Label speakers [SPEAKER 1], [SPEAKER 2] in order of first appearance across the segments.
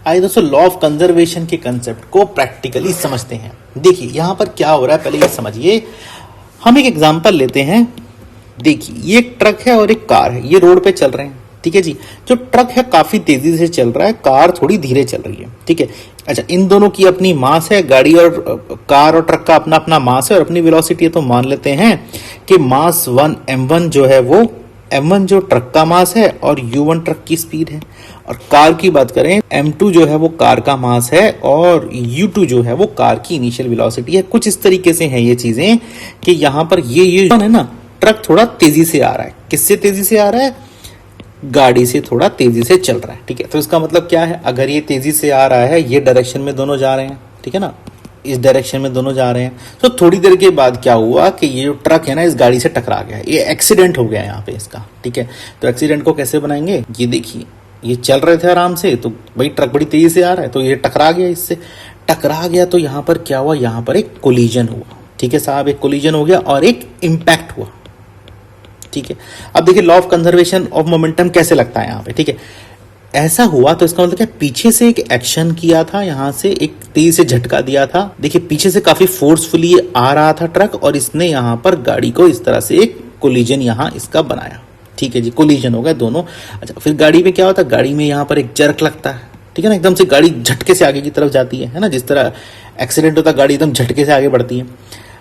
[SPEAKER 1] आइए दोस्तों law of conservation के कंसेप्ट को प्रैक्टिकली समझते हैं। देखिए यहाँ पर क्या हो रहा है, पहले ये समझिए। हम एक एग्जांपल लेते हैं। देखिए ये एक ट्रक है और एक कार है, ये रोड पे चल रहे हैं, ठीक है जी। जो ट्रक है काफी तेजी से चल रहा है, कार थोड़ी धीरे चल रही है, ठीक है। अच्छा, इन दोनों की अपनी मास है, गाड़ी और कार और ट्रक का अपना अपना मास है और अपनी वेलोसिटी है। तो मान लेते हैं कि मास 1 m1 जो है वो m1 जो ट्रक का मास है और u1 ट्रक की स्पीड है। और कार की बात करें, m2 जो है वो कार का मास है और u2 जो है वो कार की इनिशियल वेलोसिटी है। कुछ इस तरीके से हैं ये चीजें कि यहाँ पर ये है ना, ट्रक थोड़ा तेजी से आ रहा है। किससे तेजी से आ रहा है? गाड़ी से थोड़ा तेजी से चल रहा है, ठीक है। तो इसका मतलब क्या है, अगर ये तेजी से आ रहा है, ये डायरेक्शन में दोनों जा रहे हैं, ठीक है ना, इस डायरेक्शन में दोनों जा रहे हैं। तो थोड़ी देर के बाद क्या हुआ कि ये जो ट्रक है ना इस गाड़ी से टकरा गया, ये एक्सीडेंट हो गया यहाँ पे इसका, ठीक है। तो एक्सीडेंट को कैसे बनाएंगे, ये देखिए, ये चल रहे थे आराम से, तो भाई ट्रक बड़ी तेजी से आ रहा है तो ये टकरा गया, इससे टकरा गया। तो यहाँ पर क्या हुआ, यहाँ पर एक कोलिजन हुआ, ठीक है साहब, एक कोलिजन हो गया और एक इम्पैक्ट हुआ, ठीक है। अब देखिए law of conservation of momentum कैसे लगता है यहाँ पे, ठीक है। ऐसा हुआ तो इसका मतलब क्या, पीछे से एक एक्शन किया था, यहां से एक तेज से झटका दिया था। देखिए पीछे से काफी फोर्सफुली आ रहा था ट्रक और इसने यहां पर गाड़ी को इस तरह से एक कोलिजन यहां इसका बनाया, ठीक है जी, कोलिजन हो गया दोनों। अच्छा, फिर गाड़ी में क्या होता है, गाड़ी में यहाँ पर एक जर्क लगता है, ठीक है ना, एकदम से गाड़ी झटके से आगे की तरफ जाती है ना, जिस तरह एक्सीडेंट होता है गाड़ी एकदम झटके से आगे बढ़ती है।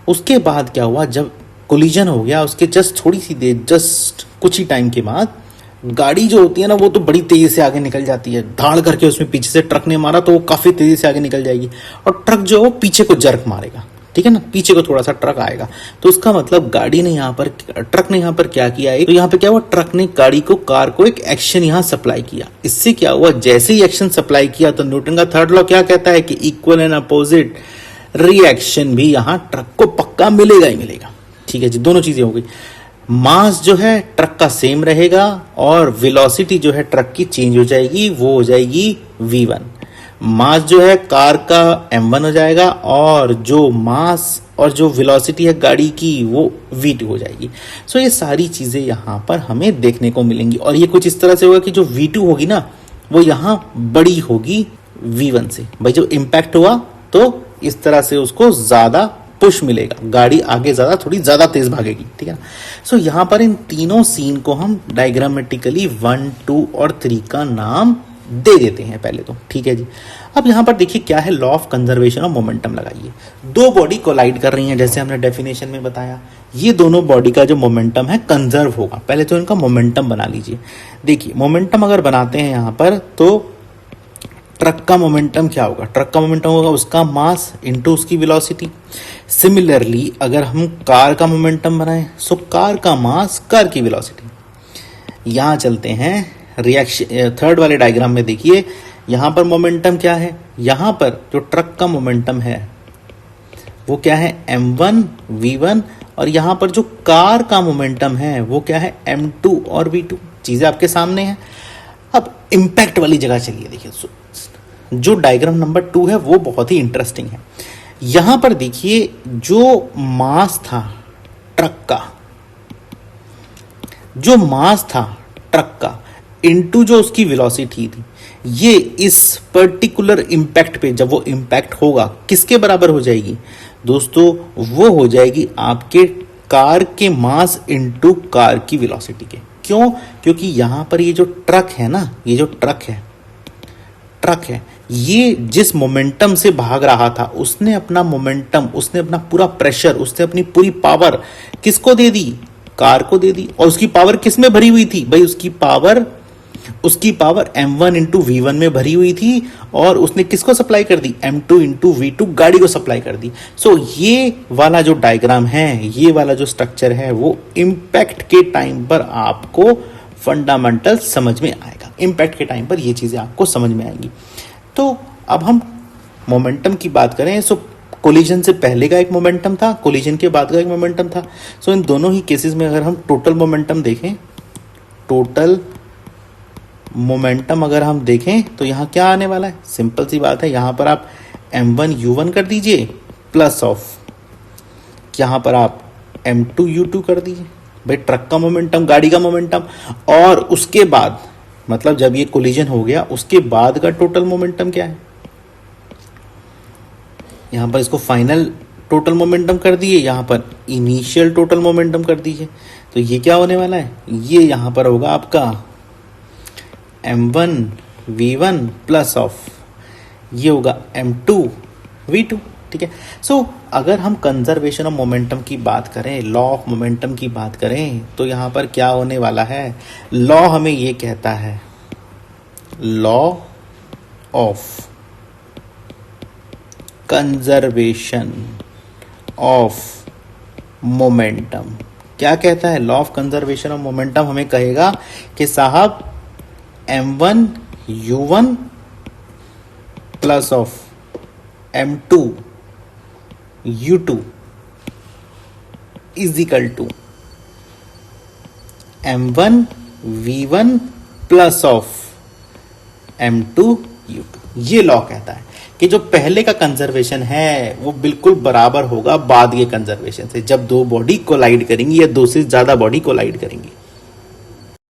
[SPEAKER 1] उसके बाद क्या हुआ, जब कोलिजन हो गया उसके जस्ट थोड़ी सी देर, जस्ट कुछ ही टाइम के बाद गाड़ी जो होती है ना वो तो बड़ी तेजी से आगे निकल जाती है, धाड़ करके उसमें पीछे से ट्रक ने मारा तो वो काफी तेजी से आगे निकल जाएगी और ट्रक जो है वो पीछे को जर्क मारेगा, ठीक है ना, पीछे को थोड़ा सा ट्रक आएगा। तो उसका मतलब गाड़ी ने यहाँ पर, ट्रक ने यहाँ पर क्या किया, तो यहाँ पे क्या हुआ, ट्रक ने गाड़ी को, कार को एक एक्शन यहाँ सप्लाई किया। इससे क्या हुआ, जैसे ही एक्शन सप्लाई किया तो न्यूटन का थर्ड लॉ क्या कहता है कि इक्वल एंड अपोजिट रिएक्शन भी यहाँ ट्रक को पक्का मिलेगा ही मिलेगा, ठीक है जी। दोनों चीजें हो गई, मास जो है ट्रक का सेम रहेगा और वेलोसिटी जो है ट्रक की चेंज हो जाएगी, वो हो जाएगी v1। मास जो है कार का m1 हो जाएगा और जो मास और जो वेलोसिटी है गाड़ी की वो v2 हो जाएगी। सो ये सारी चीजें यहाँ पर हमें देखने को मिलेंगी और ये कुछ इस तरह से होगा कि जो v2 होगी ना वो यहाँ बड़ी होगी v1 से। भाई जो इम्पैक्ट हुआ तो इस तरह से उसको ज्यादा पुश मिलेगा, गाड़ी आगे ज्यादा, थोड़ी ज्यादा तेज भागेगी, ठीक है ना। सो यहाँ पर इन तीनों सीन को हम डायग्रामेटिकली 1, 2 और 3 का नाम दे देते हैं पहले तो, ठीक है जी। अब यहाँ पर देखिए क्या है, law of conservation of momentum लगाइए। दो बॉडी कोलाइड कर रही हैं, जैसे हमने डेफिनेशन में बताया, ये दोनों बॉडी का जो मोमेंटम है कंजर्व होगा। पहले तो इनका मोमेंटम बना लीजिए। देखिए मोमेंटम अगर बनाते हैं यहाँ पर तो ट्रक का मोमेंटम क्या होगा, ट्रक का मोमेंटम होगा उसका मास इनटू उसकी वेलोसिटी। सिमिलरली अगर हम कार का मोमेंटम बनाएं सो कार का मास, कार की वेलोसिटी। यहां चलते हैं रिएक्शन थर्ड वाले डायग्राम में, देखिए यहां पर मोमेंटम क्या है, यहां पर जो ट्रक का मोमेंटम है वो क्या है, m1 v1 और यहां पर जो कार का मोमेंटम है वो क्या है, m2 और v2। चीजें आपके सामने हैं। अब इम्पैक्ट वाली जगह चलिए, देखिए जो डायग्राम नंबर 2 है वो बहुत ही इंटरेस्टिंग है। यहां पर देखिए जो मास था ट्रक का, जो मास था ट्रक का इनटू जो उसकी वेलोसिटी थी, ये इस पर्टिकुलर इम्पैक्ट पे जब वो इम्पैक्ट होगा किसके बराबर हो जाएगी दोस्तों, वो हो जाएगी आपके कार के मास इनटू कार की वेलोसिटी के। क्यों? क्योंकि यहां पर ये जो ट्रक है ना, ये जो ट्रक है ये जिस मोमेंटम से भाग रहा था उसने अपना मोमेंटम, उसने अपना पूरा प्रेशर, उसने अपनी पूरी पावर किसको दे दी, कार को दे दी। और उसकी पावर किस में भरी हुई थी भाई, उसकी पावर m1 इंटू v1 में भरी हुई थी और उसने किसको सप्लाई कर दी, m2 इंटू v2 गाड़ी को सप्लाई कर दी। सो ये वाला जो डायग्राम है, ये वाला जो स्ट्रक्चर है वो इम्पैक्ट के टाइम पर आपको फंडामेंटल समझ में आएगा। इम्पैक्ट के टाइम पर ये चीजें आपको समझ में आएंगी। तो अब हम मोमेंटम की बात करें, सो कोलिजन से पहले का एक मोमेंटम था, कोलिजन के बाद का एक मोमेंटम था। सो इन दोनों ही केसेस में अगर हम टोटल मोमेंटम देखें, टोटल मोमेंटम अगर हम देखें तो यहाँ क्या आने वाला है, सिंपल सी बात है, यहाँ पर आप m1 u1 कर दीजिए प्लस ऑफ यहाँ पर आप m2 u2 कर दीजिए, भाई ट्रक का मोमेंटम, गाड़ी का मोमेंटम, और उसके बाद मतलब जब ये कोलिजन हो गया उसके बाद का टोटल मोमेंटम क्या है। यहां पर इसको फाइनल टोटल मोमेंटम कर दिए, यहां पर इनिशियल टोटल मोमेंटम कर दीजिए, तो ये क्या होने वाला है, ये यहां पर होगा आपका m1 v1 प्लस ऑफ ये होगा m2 v2। ठीक है। सो अगर हम कंजर्वेशन ऑफ मोमेंटम की बात करें, लॉ ऑफ मोमेंटम की बात करें, तो यहां पर क्या होने वाला है, लॉ हमें ये कहता है, law of conservation of momentum क्या कहता है, law of conservation of momentum हमें कहेगा कि साहब m1 u1 plus of m2 u2 is equal to m1 v1 plus of m2 u2। ये लॉ कहता है कि जो पहले का कंजर्वेशन है वो बिल्कुल बराबर होगा बाद के कंजर्वेशन से, जब दो बॉडी कोलाइड करेंगी या दो से ज्यादा बॉडी कोलाइड करेंगी।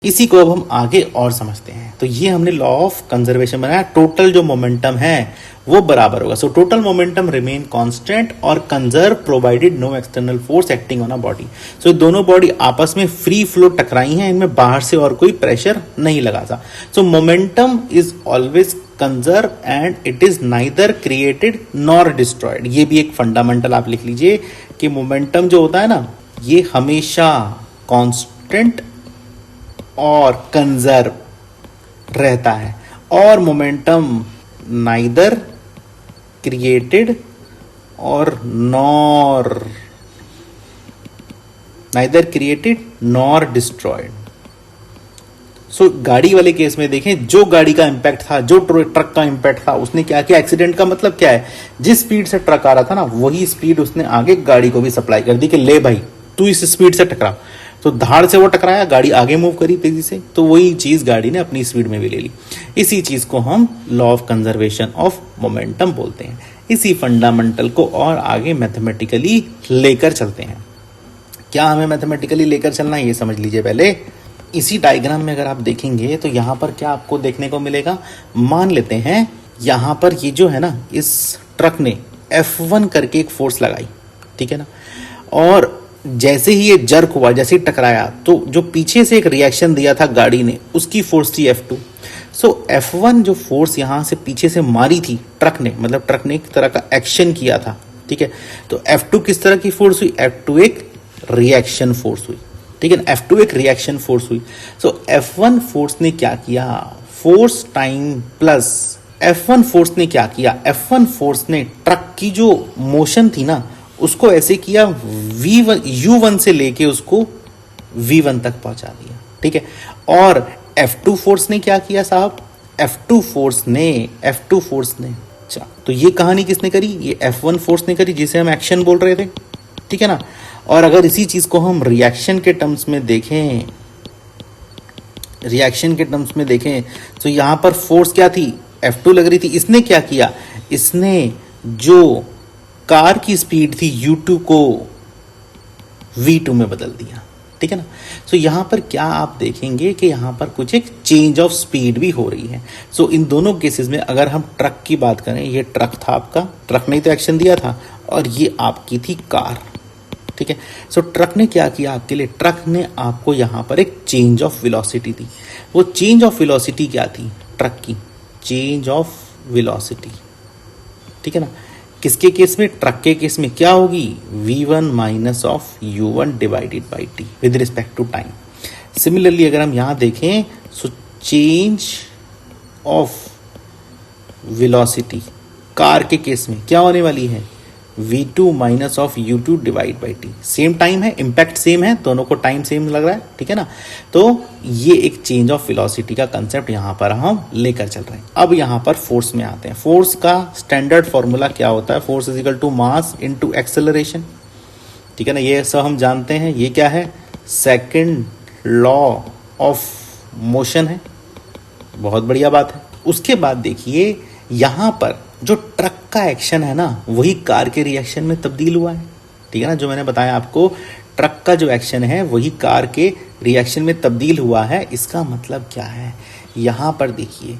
[SPEAKER 1] इसी को अब हम आगे और समझते हैं। तो ये हमने लॉ ऑफ कंजर्वेशन बनाया, टोटल जो मोमेंटम है वो बराबर होगा, so total momentum remain constant और conserve provided no external force acting on a body. So दोनों बॉडी आपस में फ्री फ्लो टकराई हैं, इनमें बाहर से और कोई प्रेशर नहीं लगा था। सो momentum is always conserve and it is neither created nor destroyed. ये भी एक फंडामेंटल आप लिख लीजिए कि मोमेंटम जो होता है ना, ये हमेशा कांस्टेंट और कंजर्व रहता है, और मोमेंटम नाइदर क्रिएटेड और नाइदर क्रिएटेड नॉर डिस्ट्रॉयड। सो गाड़ी वाले केस में देखें, जो गाड़ी का इंपैक्ट था, जो ट्रक का इंपैक्ट था, उसने क्या किया, एक्सीडेंट का मतलब क्या है, जिस स्पीड से ट्रक आ रहा था ना वही स्पीड उसने आगे गाड़ी को भी सप्लाई कर दी कि ले भाई तू इस स्पीड से टकरा। तो धाड़ से वो टकराया, गाड़ी आगे मूव करी तेजी से, तो वही चीज गाड़ी ने अपनी स्पीड में भी ले ली। इसी चीज को हम law of conservation of momentum बोलते हैं। इसी फंडामेंटल को और आगे मैथमेटिकली लेकर चलते हैं। क्या हमें मैथमेटिकली लेकर चलना है ये समझ लीजिए पहले। इसी डायग्राम में अगर आप देखेंगे तो यहां पर क्या आपको देखने को मिलेगा, मान लेते हैं यहां पर ये जो है ना, इस ट्रक ने F1 करके एक फोर्स लगाई, ठीक है ना, और जैसे ही ये जर्क हुआ, जैसे ही टकराया, तो जो पीछे से एक रिएक्शन दिया था गाड़ी ने, उसकी फोर्स थी F2। सो F1 जो फोर्स यहां से पीछे से मारी थी ट्रक ने, मतलब ट्रक ने एक तरह का एक्शन किया था, ठीक है, तो F2 किस तरह की फोर्स हुई, F2 एक रिएक्शन फोर्स हुई, ठीक है ना, F2 एक रिएक्शन फोर्स हुई। सो F1 फोर्स ने क्या किया, force time plus F1 force ने क्या किया, F1 फोर्स ने ट्रक की जो मोशन थी ना उसको ऐसे किया, V1 U1 से लेके उसको V1 तक पहुंचा दिया, ठीक है। और F2 फोर्स ने क्या किया साहब, F2 फोर्स ने अच्छा, तो ये कहानी किसने करी, ये F1 फोर्स ने करी जिसे हम एक्शन बोल रहे थे, ठीक है ना। और अगर इसी चीज को हम रिएक्शन के टर्म्स में देखें तो यहां पर फोर्स क्या थी, F2 लग रही थी, इसने क्या किया, इसने जो कार की स्पीड थी U2 को V2 में बदल दिया, ठीक है ना। सो यहां पर क्या आप देखेंगे कि यहां पर कुछ एक चेंज ऑफ स्पीड भी हो रही है। सो इन दोनों केसेस में अगर हम ट्रक की बात करें, ये ट्रक था आपका, ट्रक ने तो एक्शन दिया था, और ये आपकी थी कार, ठीक है। सो ट्रक ने क्या किया आपके लिए, ट्रक ने आपको यहां पर एक चेंज ऑफ वेलोसिटी दी। वो चेंज ऑफ वेलोसिटी क्या थी, ट्रक की चेंज ऑफ वेलोसिटी, ठीक है ना। किसके केस में, ट्रक के केस में क्या होगी, V1 minus of U1 divided by T with respect to time. Similarly अगर हम यहां देखें, so change of velocity car के केस में क्या होने वाली है, V2 minus of U2 divide by T। Same time है, इंपैक्ट सेम है, दोनों को टाइम सेम लग रहा है, ठीक है ना। तो ये एक चेंज ऑफ वेलोसिटी का कंसेप्ट यहां पर हम लेकर चल रहे हैं। अब यहां पर फोर्स में आते हैं। फोर्स का स्टैंडर्ड फॉर्मूला क्या होता है, force is equal to mass into acceleration, ठीक है ना, ये सब हम जानते हैं। ये क्या है, सेकंड लॉ ऑफ मोशन है, बहुत बढ़िया बात है। उसके बाद देखिए यहां पर जो ट्रक का एक्शन है ना वही कार के रिएक्शन में तब्दील हुआ है, ठीक है ना, जो मैंने बताया आपको, ट्रक का जो एक्शन है वही कार के रिएक्शन में तब्दील हुआ है। इसका मतलब क्या है यहां पर देखिए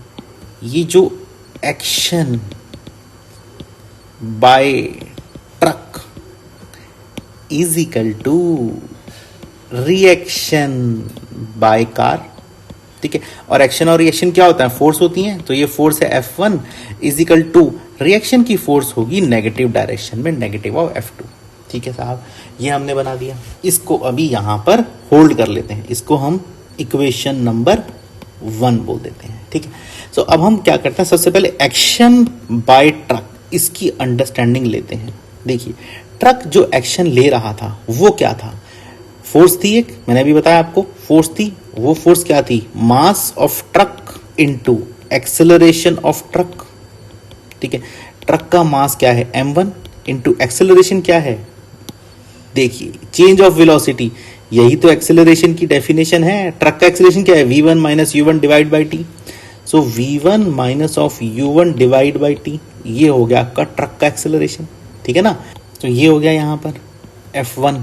[SPEAKER 1] ये जो action by truck is equal to reaction by car, ठीक है। और एक्शन और रिएक्शन क्या होता है, फोर्स होती हैं। तो ये फोर्स है F1 is equal to reaction की फोर्स होगी नेगेटिव डायरेक्शन में, नेगेटिव ऑफ F2, ठीक है साहब। ये हमने बना दिया। इसको अभी यहां पर होल्ड कर लेते हैं, इसको हम इक्वेशन नंबर 1 बोल देते हैं, ठीक है। सो अब हम क्या करते हैं, सबसे पहले एक्शन बाय ट्रक इसकी अंडरस्टैंडिंग लेते हैं। देखिए ट्रक जो एक्शन ले रहा था वो क्या था, फोर्स थी एक, मैंने अभी बताया आपको फोर्स थी। वो फोर्स क्या थी, mass of truck into acceleration of truck, ठीक है। ट्रक का मास क्या है m1 इनटू एक्सेलरेशन क्या है, देखिए चेंज ऑफ वेलोसिटी, यही तो एक्सेलरेशन की डेफिनेशन है। ट्रक का एक्सेलरेशन क्या है, v1 minus u1 divide by T. So v1 minus of u1 divide by T, ये हो गया आपका ट्रक का एक्सेलरेशन, ठीक है ना। तो ये हो गया यहां पर F1।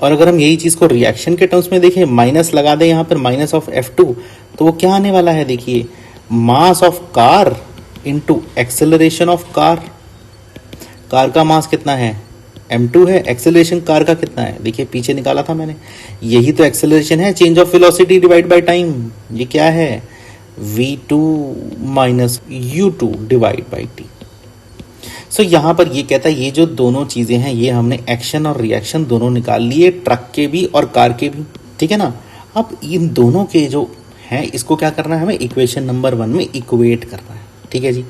[SPEAKER 1] और अगर हम यही चीज को रिएक्शन के टर्म्स में देखें, माइनस लगा दें यहां पर माइनस ऑफ F2, तो वो क्या आने वाला है, देखिए mass of car into acceleration of car. Car का मास कितना है, m2 है, एक्सेलरेशन कार का कितना है, देखिए पीछे निकाला था मैंने, यही तो एक्सेलरेशन है, change of velocity divide by time. ये क्या है, v2 minus u2 divide by T. So यहां पर ये कहता है ये जो दोनों चीजें हैं, ये हमने एक्शन और रिएक्शन दोनों निकाल लिए, ट्रक के भी और कार के भी, ठीक है ना। अब इन दोनों के जो हैं इसको क्या करना है, हमें इक्वेशन नंबर 1 में इक्वेट करना है, ठीक है जी।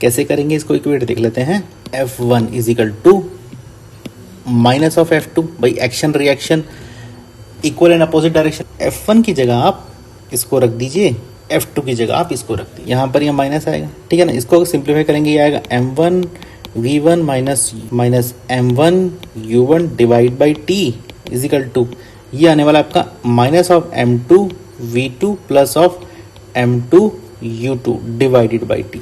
[SPEAKER 1] कैसे करेंगे इसको इक्वेट, देख लेते हैं। F1 is equal to minus of F2, भाई action reaction equal and opposite direction. F1 की जगह आप इसको रख दीजिए, F2 की जगह आप इसको रख दीजिए, यहां पर ये माइनस आएगा, ठीक है ना। इसको सिंप्लीफाई करेंगे, ये आएगा m1 v1 minus m1 u1 divide by T is equal to, ये आने वाला आपका minus of m2 v2 plus of m2 u2 divided by T.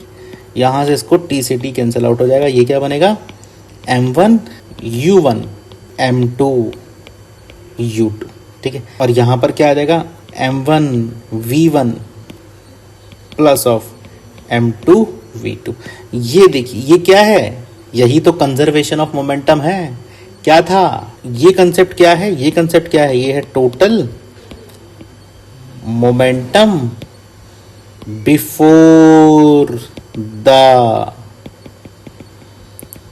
[SPEAKER 1] यहां से इसको t से t कैंसिल आउट हो जाएगा, ये क्या बनेगा m1 u1 m2 u2, ठीक है। और यहां पर क्या आ जाएगा m1 v1 plus of m2 v2। ये देखिए ये क्या है, यही तो कंजर्वेशन ऑफ मोमेंटम है। क्या था ये कंसेप्ट, क्या है ये कंसेप्ट, क्या है, ये है total momentum before the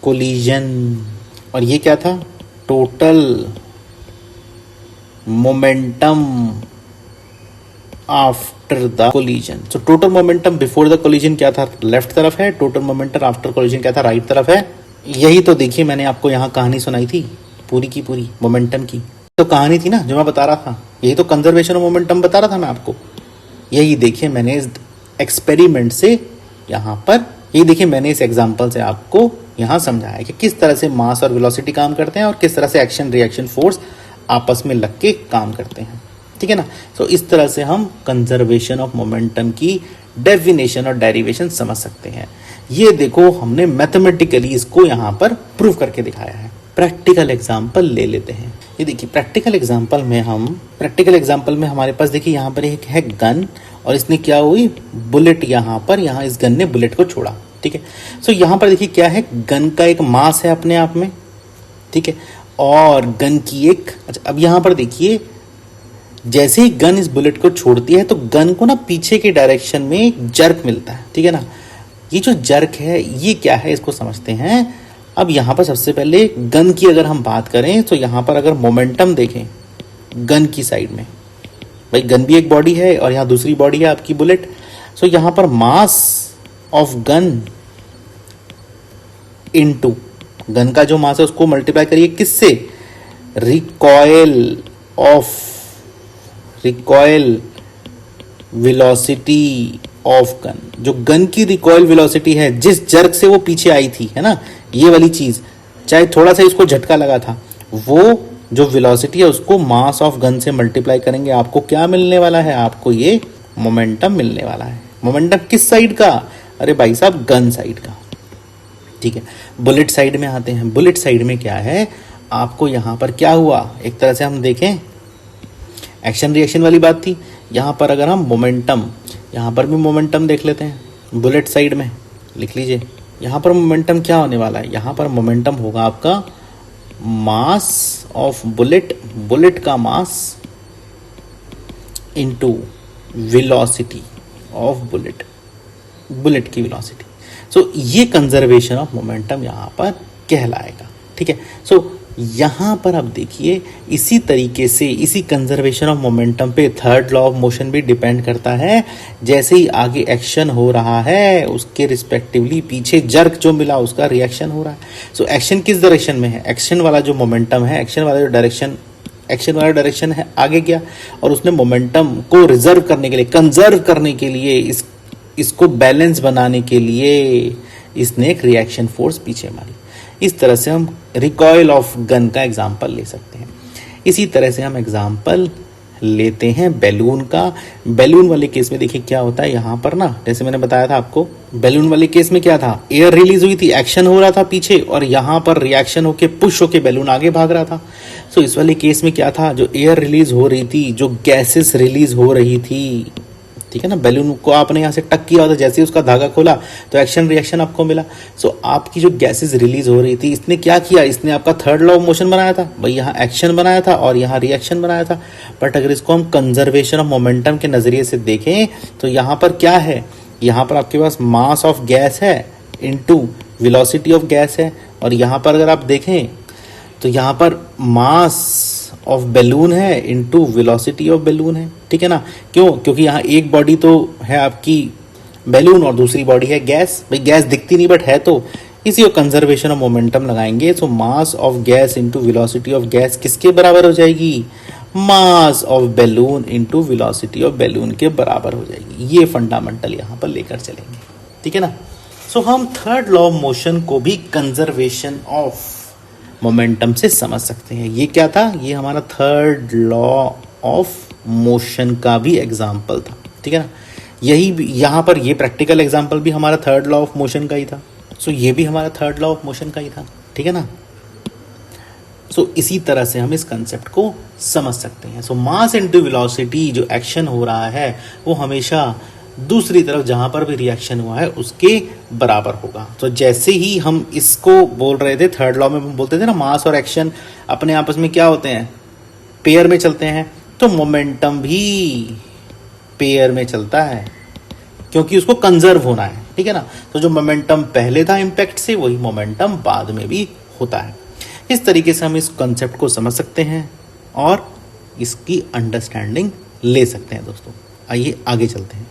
[SPEAKER 1] collision. और ये क्या था, total momentum after the collision. So total momentum before the collision क्या था, लेफ्ट तरफ है, टोटल मोमेंटम आफ्टर कोलिजन क्या था, राइट तरफ है। यही तो देखिए मैंने आपको यहाँ कहानी सुनाई थी पूरी की पूरी मोमेंटम की, तो कहानी थी ना जो मैं बता रहा था, यही तो कंजर्वेशन ऑफ मोमेंटम बता रहा था मैं आपको। यही देखिए मैंने इस एक्सपेरिमेंट से यहाँ पर, यही देखिए मैंने इस एग्जाम्पल से आपको यहाँ समझाया कि किस तरह से मास और वेलोसिटी काम करते हैं और किस तरह से एक्शन रिएक्शन फोर्स आपस में लग के काम करते हैं, ठीक है ना। तो इस तरह से हम कंजर्वेशन ऑफ मोमेंटम की डेफिनेशन और डेरिवेशन समझ सकते हैं। ये देखो हमने मैथमेटिकली इसको यहाँ पर प्रूव करके दिखाया है। प्रैक्टिकल एग्जांपल ले लेते हैं। ये देखिए प्रैक्टिकल एग्जांपल में हमारे पास देखिए यहाँ पर एक है गन, और इसने क्या हुई, बुलेट यहाँ पर, यहाँ इस गन ने बुलेट को छोड़ा, ठीक है। सो यहाँ पर देखिए क्या है, गन का एक मास है अपने आप में, ठीक है, और गन की एक, अच्छा अब यहाँ पर देखिए जैसे ही गन इस बुलेट को छोड़ती है तो गन को ना पीछे के डायरेक्शन में एक जर्क मिलता है, ठीक है ना। ये जो जर्क है ये क्या है इसको समझते हैं। अब यहाँ पर सबसे पहले गन की अगर हम बात करें तो यहाँ पर अगर मोमेंटम देखें गन की साइड में, भाई गन भी एक बॉडी है और यहाँ दूसरी बॉडी है आपकी बुलेट। सो यहाँ पर mass of gun into gun का जो मास है उसको मल्टीप्लाई करिए किससे, रिकॉयल वेलोसिटी ऑफ गन। जो गन की रिकॉयल वेलोसिटी है, जिस जर्क से वो पीछे आई थी, है ना, ये वाली चीज, चाहे थोड़ा सा इसको झटका लगा था, वो जो वेलोसिटी है उसको मास ऑफ गन से मल्टीप्लाई करेंगे, आपको क्या मिलने वाला है, आपको ये मोमेंटम मिलने वाला है। मोमेंटम किस साइड का, अरे भाई साहब गन साइड का, ठीक है। बुलेट साइड में आते हैं। बुलेट साइड में क्या है, आपको यहां पर क्या हुआ, एक तरह से हम देखें एक्शन रिएक्शन वाली बात थी, यहाँ पर अगर हम मोमेंटम, यहाँ पर भी मोमेंटम देख लेते हैं, बुलेट साइड में लिख लीजिए। यहाँ पर मोमेंटम क्या होने वाला है, यहाँ पर मोमेंटम होगा आपका मास ऑफ बुलेट, बुलेट का mass into velocity of bullet, bullet की वेलोसिटी। सो ये कंजर्वेशन ऑफ मोमेंटम यहाँ पर कहलाएगा। ठीक है, सो यहाँ पर आप देखिए इसी तरीके से इसी कंजर्वेशन ऑफ मोमेंटम पे थर्ड लॉ ऑफ मोशन भी डिपेंड करता है। जैसे ही आगे एक्शन हो रहा है उसके रिस्पेक्टिवली पीछे जर्क जो मिला उसका रिएक्शन हो रहा है। सो एक्शन किस डायरेक्शन में है, एक्शन वाला जो मोमेंटम है, एक्शन वाला जो डायरेक्शन, एक्शन वाला डायरेक्शन है आगे गया और उसने मोमेंटम को रिजर्व करने के लिए, कंजर्व करने के लिए, इसको बैलेंस बनाने के लिए इसने एक रिएक्शन फोर्स पीछे मारी। इस तरह से हम रिकॉइल ऑफ गन का एग्जाम्पल ले सकते हैं। इसी तरह से हम एग्जाम्पल लेते हैं बैलून का। बैलून वाले केस में देखिए क्या होता है, यहाँ पर ना जैसे मैंने बताया था आपको, बैलून वाले केस में क्या था, एयर रिलीज हुई थी, एक्शन हो रहा था पीछे और यहाँ पर रिएक्शन होके पुश होके बैलून आगे भाग रहा था। सो इस वाले केस में क्या था, जो एयर रिलीज हो रही थी, जो गैसेस रिलीज हो रही थी, ठीक है ना, बैलून को आपने यहाँ से टक किया होता, जैसे ही उसका धागा खोला तो एक्शन रिएक्शन आपको मिला। सो आपकी जो गैसेस रिलीज हो रही थी, इसने क्या किया, इसने आपका थर्ड लॉ ऑफ मोशन बनाया था भाई, यहाँ एक्शन बनाया था और यहाँ रिएक्शन बनाया था। बट अगर इसको हम कंजर्वेशन ऑफ मोमेंटम के नजरिए से देखें तो यहाँ पर क्या है, यहाँ पर आपके पास मास ऑफ गैस है इनटू वेलोसिटी ऑफ गैस है, और यहाँ पर अगर आप देखें तो यहाँ पर मास ऑफ बैलून है इनटू वेलोसिटी ऑफ बैलून है। ठीक है ना, क्यों, क्योंकि यहाँ एक बॉडी तो है आपकी बैलून और दूसरी बॉडी है गैस। भाई गैस दिखती नहीं बट है, तो इसी को कंजर्वेशन ऑफ मोमेंटम लगाएंगे। So mass of gas into velocity of gas किसके बराबर हो जाएगी, mass of balloon into velocity of balloon के बराबर हो जाएगी। ये फंडामेंटल यहाँ पर लेकर चलेंगे। ठीक है ना, सो हम थर्ड लॉ ऑफ मोशन को भी कंजर्वेशन ऑफ मोमेंटम से समझ सकते हैं। ये क्या था, ये हमारा थर्ड लॉ ऑफ मोशन का भी एग्जाम्पल था। ठीक है ना, यही यहाँ पर ये प्रैक्टिकल एग्जाम्पल भी हमारा थर्ड लॉ ऑफ मोशन का ही था। सो ये भी हमारा थर्ड लॉ ऑफ मोशन का ही था। ठीक है ना, सो इसी तरह से हम इस कंसेप्ट को समझ सकते हैं। सो मास इनटू वेलोसिटी, जो एक्शन हो रहा है वो हमेशा दूसरी तरफ जहां पर भी रिएक्शन हुआ है उसके बराबर होगा। तो जैसे ही हम इसको बोल रहे थे, थर्ड लॉ में हम बोलते थे ना, मास और एक्शन अपने आपस में क्या होते हैं, पेयर में चलते हैं। तो मोमेंटम भी पेयर में चलता है क्योंकि उसको कंजर्व होना है। ठीक है ना, तो जो मोमेंटम पहले था इम्पैक्ट से, वही मोमेंटम बाद में भी होता है। इस तरीके से हम इस कंसेप्ट को समझ सकते हैं और इसकी अंडरस्टैंडिंग ले सकते हैं। दोस्तों आइए आगे चलते हैं।